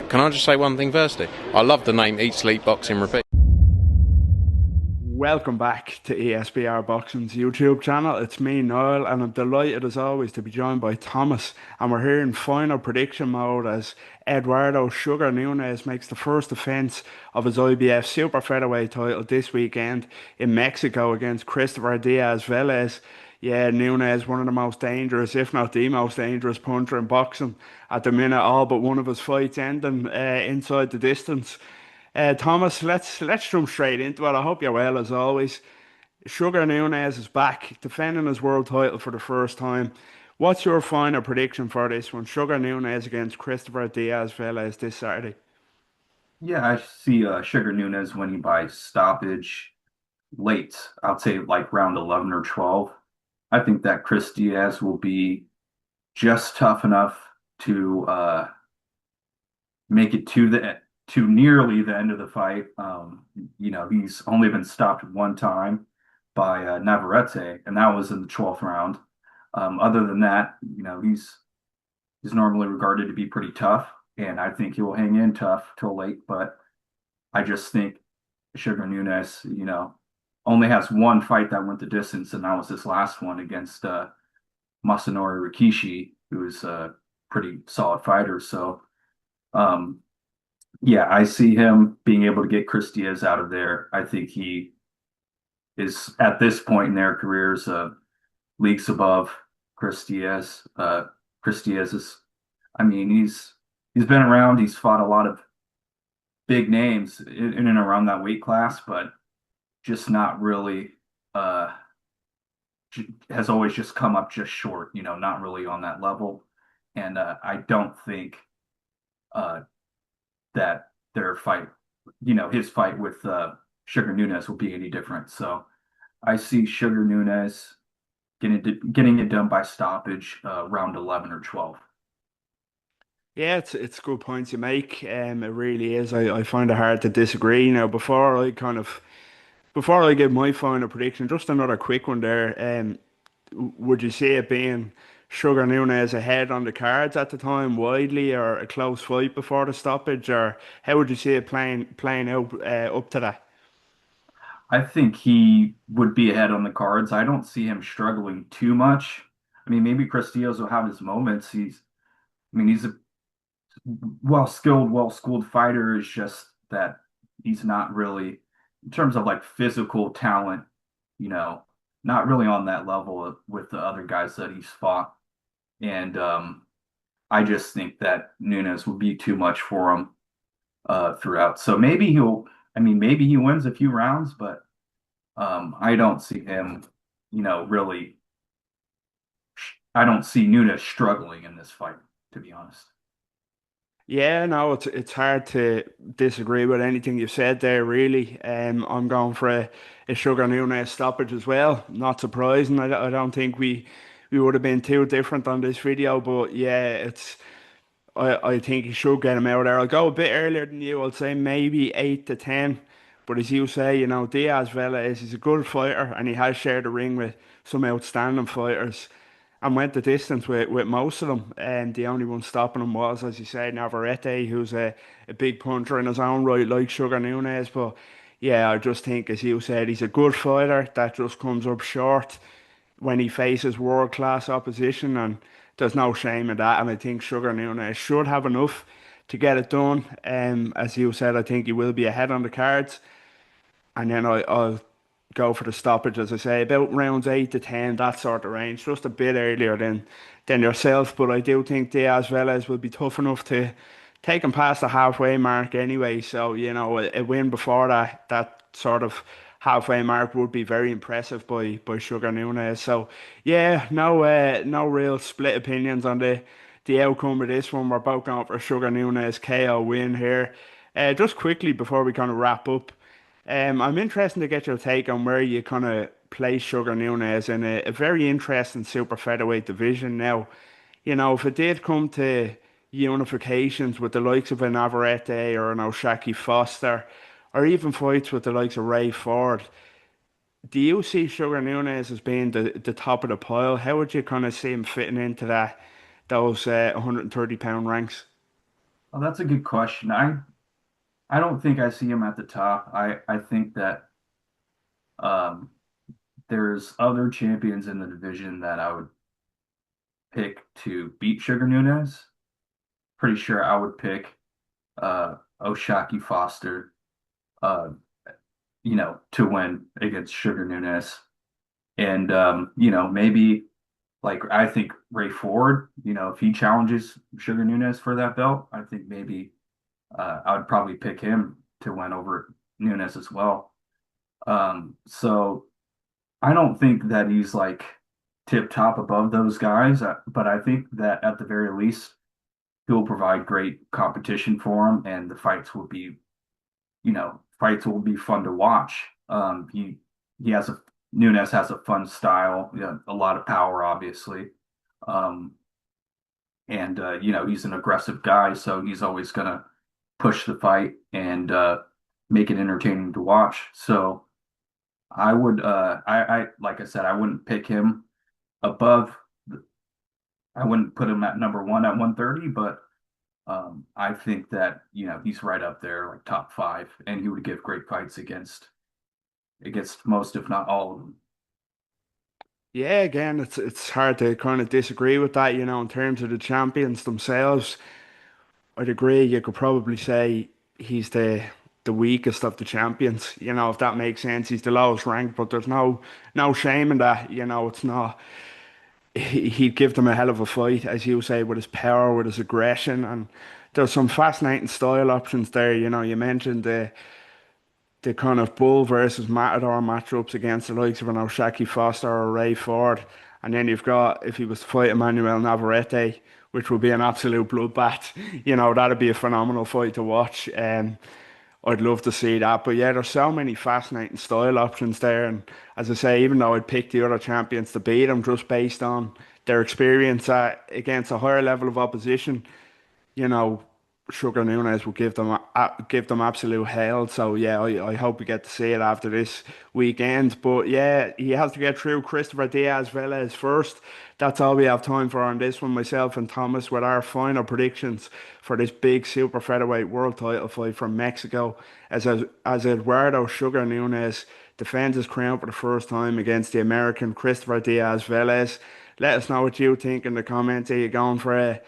Can I just say one thing firstly? I love the name Eat Sleep Boxing Repeat. Welcome back to ESBR Boxing's YouTube channel. It's me, Niall, and I'm delighted as always to be joined by Thomas. And we're here in final prediction mode as Eduardo Sugar Nunez makes the first defense of his IBF Super Featherweight title this weekend in Mexico against Christopher Diaz-Velez. Yeah, Nunez, one of the most dangerous, if not the most dangerous puncher in boxing at the minute. All but one of his fights ending inside the distance. Thomas, let's jump straight into it. I hope you're well as always. Sugar Nunez is back, defending his world title for the first time. What's your final prediction for this one? Sugar Nunez against Christopher Diaz-Velez this Saturday. Yeah, I see Sugar Nunez winning by stoppage late. I'd say like round 11 or 12. I think that Chris Diaz will be just tough enough to make it to nearly the end of the fight. He's only been stopped one time by Navarrete, and that was in the 12th round. Other than that, he's normally regarded to be pretty tough, and I think he will hang in tough till late. But I just think Sugar Nunez, only has one fight that went the distance, and that was this last one against Masanori Rikishi, who is a pretty solid fighter. So, um, yeah, I see him being able to get Chris Diaz out of there. I think he is at this point in their careers leagues above Chris Diaz. Chris Diaz is, I mean, he's been around. He's fought a lot of big names in and around that weight class, but just not really has always just come up just short, not really on that level. And I don't think uh, that their fight, his fight with Sugar Nunez will be any different. So I see Sugar Nunez getting it done by stoppage round 11 or 12. Yeah, it's good points you make. It really is. I find it hard to disagree. Now, before I give my final prediction, just another quick one there. Would you see it being Sugar Nunez ahead on the cards at the time, widely, or a close fight before the stoppage, or how would you see it playing out up to that? I think he would be ahead on the cards. I don't see him struggling too much. I mean, maybe Chris Diaz will have his moments. He's a well-skilled, well-schooled fighter. It's just that he's not really, in terms of like physical talent, you know, not really on that level with the other guys that he's fought. And I just think that Nunez would be too much for him throughout. So maybe he wins a few rounds, but I don't see him, really. I don't see Nunez struggling in this fight, to be honest. Yeah, no, it's hard to disagree with anything you've said there, really. I'm going for a Sugar Nunez stoppage as well. Not surprising. I don't think we would have been too different on this video, but yeah, I think he should get him out there. I'll go a bit earlier than you. I'll say maybe 8 to 10. But as you say, Diaz-Velez is a good fighter and he has shared the ring with some outstanding fighters and went the distance with most of them. And the only one stopping him was, as you say, Navarrete, who's a big puncher in his own right, like Sugar Nunez. But yeah, I just think, as you said, he's a good fighter that just comes up short when he faces world class opposition, and there's no shame in that. And I think Sugar Nunez should have enough to get it done. As you said, I think he will be ahead on the cards, and then I'll go for the stoppage, as I say, about rounds 8 to 10, that sort of range, just a bit earlier than yourself. But I do think Diaz-Velez will be tough enough to take him past the halfway mark anyway. So, a win before that sort of halfway mark would be very impressive by Sugar Nunez. So, yeah, no real split opinions on the outcome of this one. We're both going for a Sugar Nunez KO win here. Just quickly before we kind of wrap up, I'm interested to get your take on where you kind of place Sugar Nunez in a very interesting super featherweight division now. If it did come to unifications with the likes of a Navarrete or an O'Shaquie Foster, or even fights with the likes of Ray Ford, do you see Sugar Nunez as being the top of the pile? How would you kind of see him fitting into those 130 pound ranks? Well, that's a good question. I don't think I see him at the top. I think that um, there's other champions in the division that I would pick to beat Sugar Nunez. Pretty sure I would pick Oshaki Foster, uh, to win against Sugar Nunez. And maybe like I think Ray Ford, if he challenges Sugar Nunez for that belt, I think maybe I would probably pick him to win over Nunez as well. So I don't think that he's like tip top above those guys, but I think that at the very least he'll provide great competition for him, and the fights will be fun to watch. He has a Nunez has a fun style, a lot of power, obviously. Um, and he's an aggressive guy, so he's always gonna push the fight and make it entertaining to watch. So I would, I like I said, I wouldn't pick him above. I wouldn't put him at number one at 130, but I think that he's right up there, like top five, and he would give great fights against most, if not all of them. Yeah, again, it's hard to kind of disagree with that, in terms of the champions themselves. I'd agree. You could probably say he's the weakest of the champions, if that makes sense. He's the lowest ranked, but there's no shame in that. It's not. He'd give them a hell of a fight, as you say, with his power, with his aggression, and there's some fascinating style options there. You mentioned the kind of bull versus matador matchups against the likes of an Oshaki Foster or Ray Ford. And then you've got, if he was to fight Emmanuel Navarrete, which would be an absolute bloodbath, that'd be a phenomenal fight to watch. I'd love to see that. But yeah, there's so many fascinating style options there. And as I say, even though I'd pick the other champions to beat them just based on their experience against a higher level of opposition, you know, Sugar Nunez will give them absolute hell. So yeah, I hope we get to see it after this weekend. But yeah, he has to get through Christopher Diaz-Velez first. That's all we have time for on this one. Myself and Thomas with our final predictions for this big super featherweight world title fight from Mexico as Eduardo Sugar Nunez defends his crown for the first time against the American Christopher Diaz-Velez. Let us know what you think in the comments. Are you going for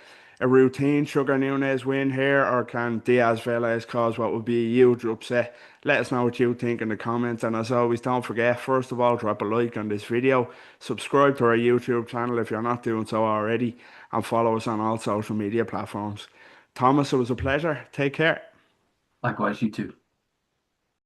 a routine Sugar Nunez win here, or can Diaz-Velez cause what would be a huge upset? Let us know what you think in the comments. And as always, don't forget, first of all, drop a like on this video, subscribe to our YouTube channel if you're not doing so already, and follow us on all social media platforms. Thomas, it was a pleasure. Take care. Likewise, you too.